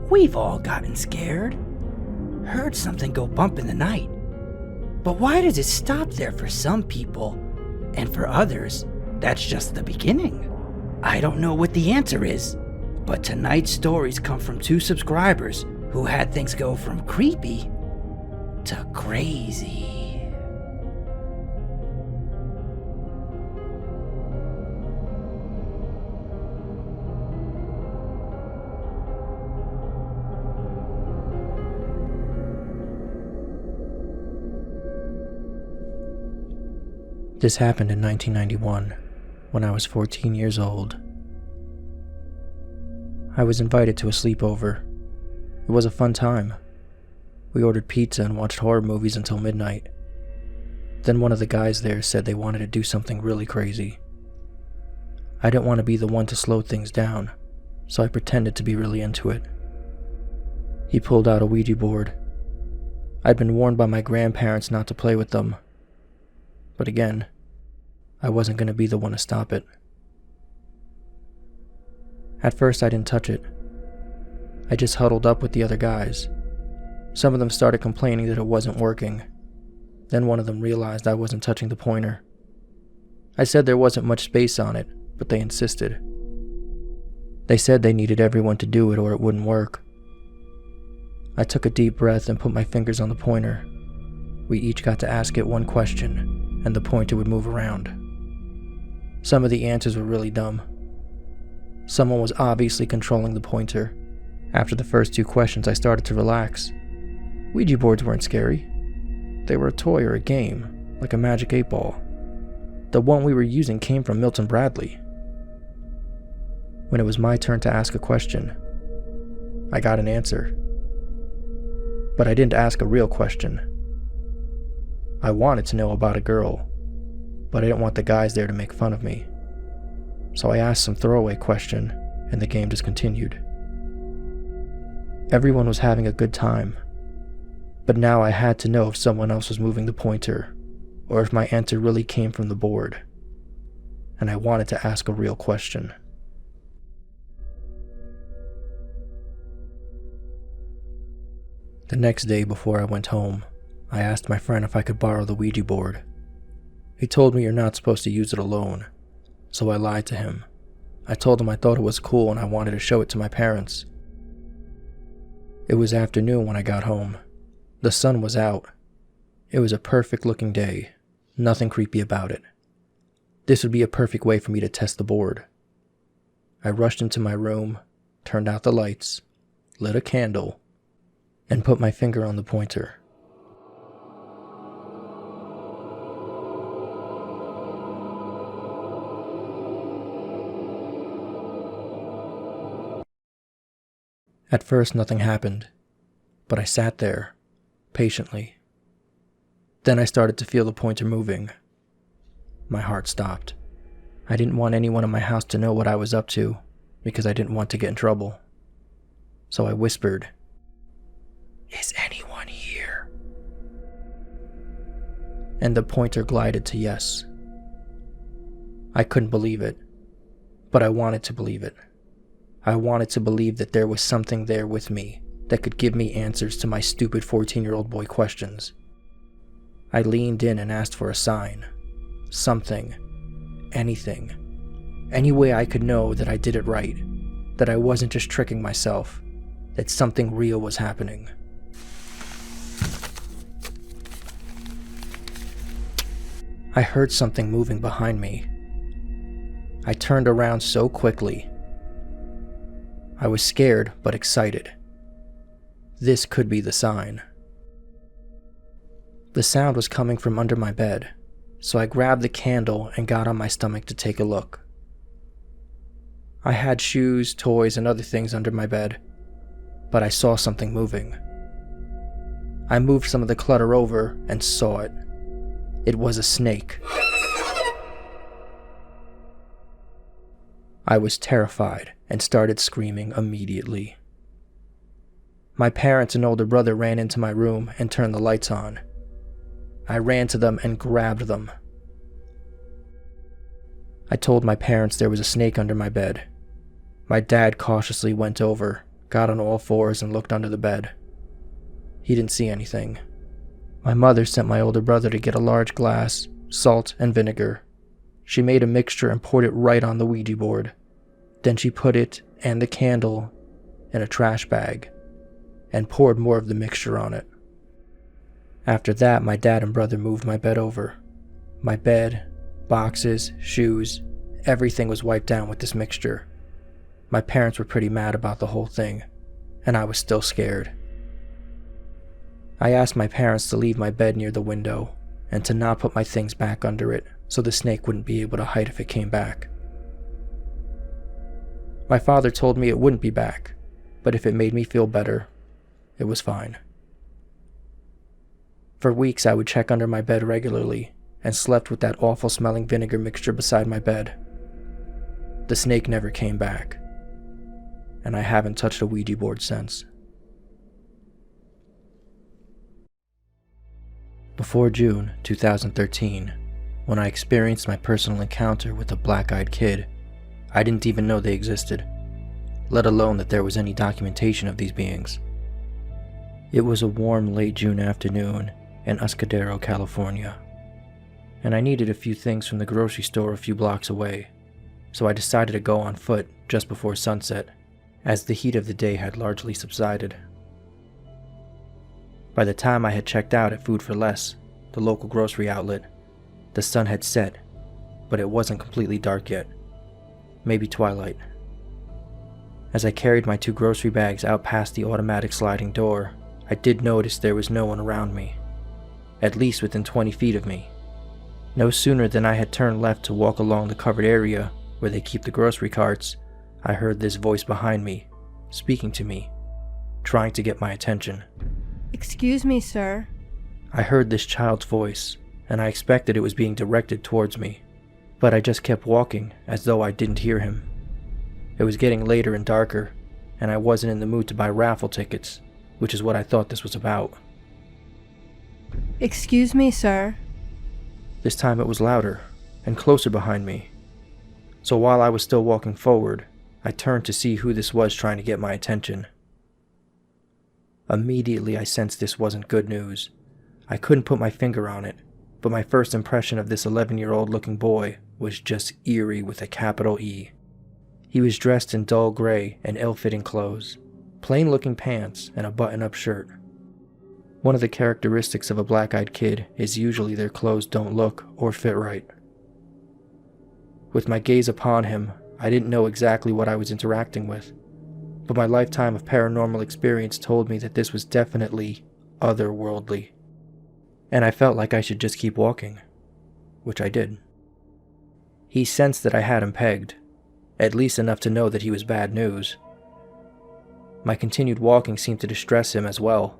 We've all gotten scared. Heard something go bump in the night. But why does it stop there for some people, and for others, that's just the beginning? I don't know what the answer is, but tonight's stories come from 2 subscribers who had things go from creepy to crazy. This happened in 1991, when I was 14 years old. I was invited to a sleepover. It was a fun time. We ordered pizza and watched horror movies until midnight. Then one of the guys there said they wanted to do something really crazy. I didn't want to be the one to slow things down, so I pretended to be really into it. He pulled out a Ouija board. I'd been warned by my grandparents not to play with them. But again, I wasn't going to be the one to stop it. At first, I didn't touch it. I just huddled up with the other guys. Some of them started complaining that it wasn't working. Then one of them realized I wasn't touching the pointer. I said there wasn't much space on it, but they insisted. They said they needed everyone to do it or it wouldn't work. I took a deep breath and put my fingers on the pointer. We each got to ask it one question, and the pointer would move around. Some of the answers were really dumb. Someone was obviously controlling the pointer. After the first 2 questions, I started to relax. Ouija boards weren't scary. They were a toy or a game, like a magic 8-ball. The one we were using came from Milton Bradley. When it was my turn to ask a question, I got an answer. But I didn't ask a real question. I wanted to know about a girl, but I didn't want the guys there to make fun of me. So I asked some throwaway question, and the game just continued. Everyone was having a good time, but now I had to know if someone else was moving the pointer, or if my answer really came from the board. And I wanted to ask a real question. The next day before I went home, I asked my friend if I could borrow the Ouija board. He told me you're not supposed to use it alone, so I lied to him. I told him I thought it was cool and I wanted to show it to my parents. It was afternoon when I got home. The sun was out. It was a perfect looking day, nothing creepy about it. This would be a perfect way for me to test the board. I rushed into my room, turned out the lights, lit a candle, and put my finger on the pointer. At first, nothing happened, but I sat there, patiently. Then I started to feel the pointer moving. My heart stopped. I didn't want anyone in my house to know what I was up to, because I didn't want to get in trouble. So I whispered, "Is anyone here?" And the pointer glided to yes. I couldn't believe it, but I wanted to believe it. I wanted to believe that there was something there with me that could give me answers to my stupid 14-year-old boy questions. I leaned in and asked for a sign. Something. Anything. Any way I could know that I did it right. That I wasn't just tricking myself. That something real was happening. I heard something moving behind me. I turned around so quickly. I was scared, but excited. This could be the sign. The sound was coming from under my bed, so I grabbed the candle and got on my stomach to take a look. I had shoes, toys, and other things under my bed, but I saw something moving. I moved some of the clutter over and saw it. It was a snake. I was terrified and started screaming immediately. My parents and older brother ran into my room and turned the lights on. I ran to them and grabbed them. I told my parents there was a snake under my bed. My dad cautiously went over, got on all fours and looked under the bed. He didn't see anything. My mother sent my older brother to get a large glass, salt, and vinegar. She made a mixture and poured it right on the Ouija board. Then she put it and the candle in a trash bag and poured more of the mixture on it. After that, my dad and brother moved my bed over. My bed, boxes, shoes, everything was wiped down with this mixture. My parents were pretty mad about the whole thing, and I was still scared. I asked my parents to leave my bed near the window and to not put my things back under it so the snake wouldn't be able to hide if it came back. My father told me it wouldn't be back, but if it made me feel better, it was fine. For weeks I would check under my bed regularly and slept with that awful smelling vinegar mixture beside my bed. The snake never came back, and I haven't touched a Ouija board since. Before June 2013, when I experienced my personal encounter with a black-eyed kid, I didn't even know they existed, let alone that there was any documentation of these beings. It was a warm late June afternoon in Escudero, California, and I needed a few things from the grocery store a few blocks away, so I decided to go on foot just before sunset, as the heat of the day had largely subsided. By the time I had checked out at Food for Less, the local grocery outlet, the sun had set, but it wasn't completely dark yet. Maybe twilight. As I carried my 2 grocery bags out past the automatic sliding door, I did notice there was no one around me, at least within 20 feet of me. No sooner than I had turned left to walk along the covered area where they keep the grocery carts, I heard this voice behind me, speaking to me, trying to get my attention. "Excuse me, sir." I heard this child's voice, and I expected it was being directed towards me, but I just kept walking as though I didn't hear him. It was getting later and darker, and I wasn't in the mood to buy raffle tickets, which is what I thought this was about. "Excuse me, sir." This time it was louder and closer behind me. So while I was still walking forward, I turned to see who this was trying to get my attention. Immediately I sensed this wasn't good news. I couldn't put my finger on it, but my first impression of this 11-year-old looking boy was just eerie with a capital E. He was dressed in dull gray and ill-fitting clothes, plain-looking pants, and a button-up shirt. One of the characteristics of a black-eyed kid is usually their clothes don't look or fit right. With my gaze upon him, I didn't know exactly what I was interacting with, but my lifetime of paranormal experience told me that this was definitely otherworldly, and I felt like I should just keep walking, which I did. He sensed that I had him pegged, at least enough to know that he was bad news. My continued walking seemed to distress him as well,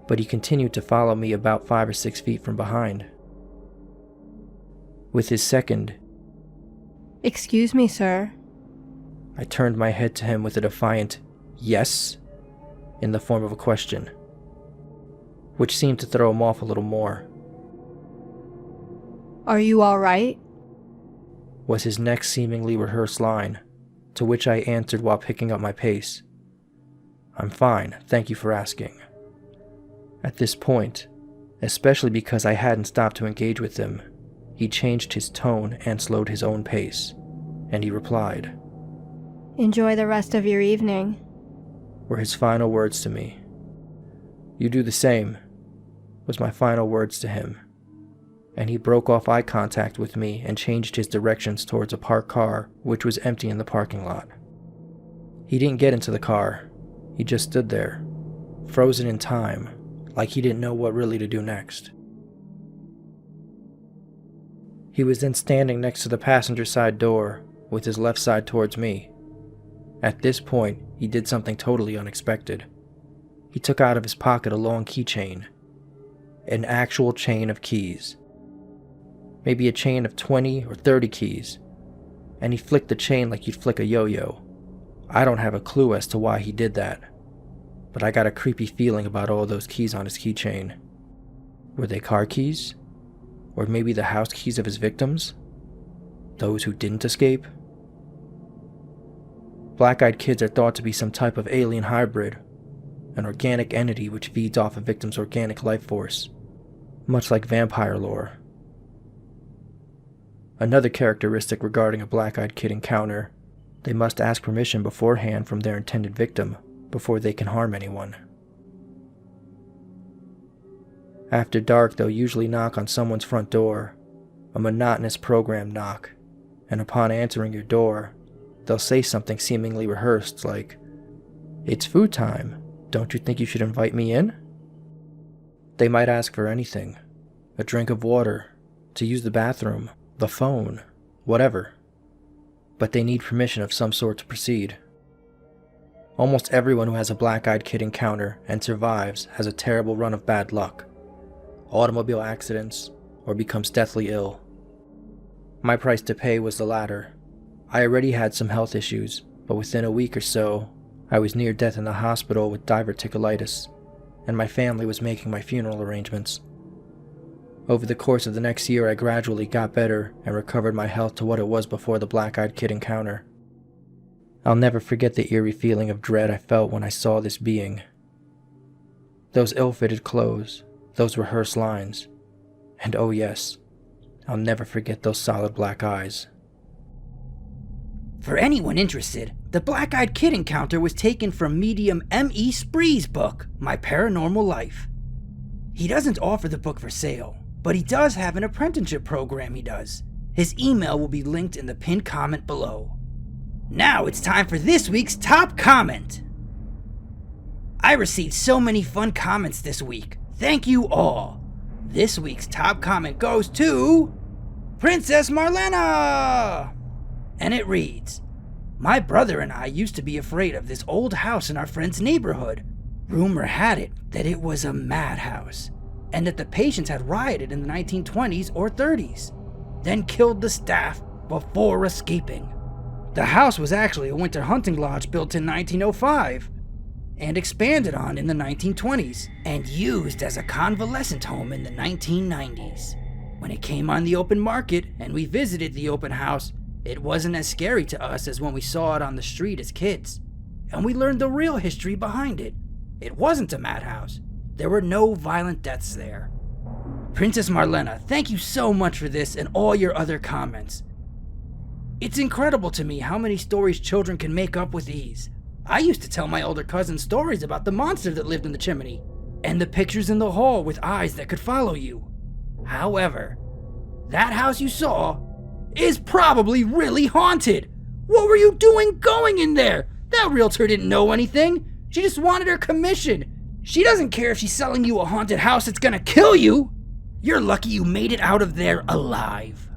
but he continued to follow me about 5 or 6 feet from behind. With his second, "Excuse me, sir." I turned my head to him with a defiant "yes" in the form of a question, which seemed to throw him off a little more. "Are you all right?" Was his next seemingly rehearsed line, to which I answered while picking up my pace. "I'm fine, thank you for asking." At this point, especially because I hadn't stopped to engage with him, he changed his tone and slowed his own pace, and he replied, "Enjoy the rest of your evening." were his final words to me. "You do the same," was my final words to him, and he broke off eye contact with me and changed his directions towards a parked car which was empty in the parking lot. He didn't get into the car, he just stood there, frozen in time, like he didn't know what really to do next. He was then standing next to the passenger side door, with his left side towards me. At this point, he did something totally unexpected. He took out of his pocket a long keychain, an actual chain of keys. Maybe a chain of 20 or 30 keys, and he flicked the chain like you'd flick a yo-yo. I don't have a clue as to why he did that, but I got a creepy feeling about all those keys on his keychain. Were they car keys? Or maybe the house keys of his victims? Those who didn't escape? Black-eyed kids are thought to be some type of alien hybrid, an organic entity which feeds off a victim's organic life force, much like vampire lore. Another characteristic regarding a black-eyed kid encounter: they must ask permission beforehand from their intended victim before they can harm anyone. After dark, they'll usually knock on someone's front door, a monotonous programmed knock, and upon answering your door, they'll say something seemingly rehearsed like, "It's food time. Don't you think you should invite me in?" They might ask for anything: a drink of water, to use the bathroom, the phone, whatever. But they need permission of some sort to proceed. Almost everyone who has a black-eyed kid encounter and survives has a terrible run of bad luck: automobile accidents, or becomes deathly ill. My price to pay was the latter. I already had some health issues, but within a week or so, I was near death in the hospital with diverticulitis, and my family was making my funeral arrangements. Over the course of the next year, I gradually got better and recovered my health to what it was before the black-eyed kid encounter. I'll never forget the eerie feeling of dread I felt when I saw this being. Those ill-fitted clothes, those rehearsed lines, and oh yes, I'll never forget those solid black eyes. For anyone interested, the black-eyed kid encounter was taken from medium M.E. Sprehe's book, My Paranormal Life. He doesn't offer the book for sale, but he does have an apprenticeship program he does. His email will be linked in the pinned comment below. Now it's time for this week's top comment. I received so many fun comments this week. Thank you all. This week's top comment goes to Princess Marlena! And it reads, "My brother and I used to be afraid of this old house in our friend's neighborhood. Rumor had it that it was a madhouse, and that the patients had rioted in the 1920s or 30s, then killed the staff before escaping. The house was actually a winter hunting lodge built in 1905, and expanded on in the 1920s, and used as a convalescent home in the 1990s. When it came on the open market and we visited the open house, it wasn't as scary to us as when we saw it on the street as kids, and we learned the real history behind it. It wasn't a madhouse. There were no violent deaths there." Princess Marlena, thank you so much for this and all your other comments. It's incredible to me how many stories children can make up with ease. I used to tell my older cousins stories about the monster that lived in the chimney, and the pictures in the hall with eyes that could follow you. However, that house you saw is probably really haunted. What were you doing going in there? That realtor didn't know anything. She just wanted her commission. She doesn't care if she's selling you a haunted house that's gonna kill you. You're lucky you made it out of there alive.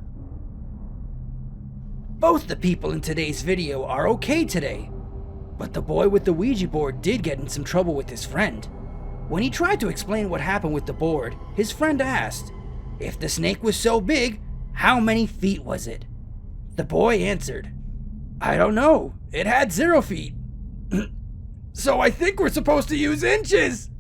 Both the people in today's video are okay today, but the boy with the Ouija board did get in some trouble with his friend. When he tried to explain what happened with the board, his friend asked, if the snake was so big, how many feet was it? The boy answered, I don't know, it had 0 feet. So I think we're supposed to use inches.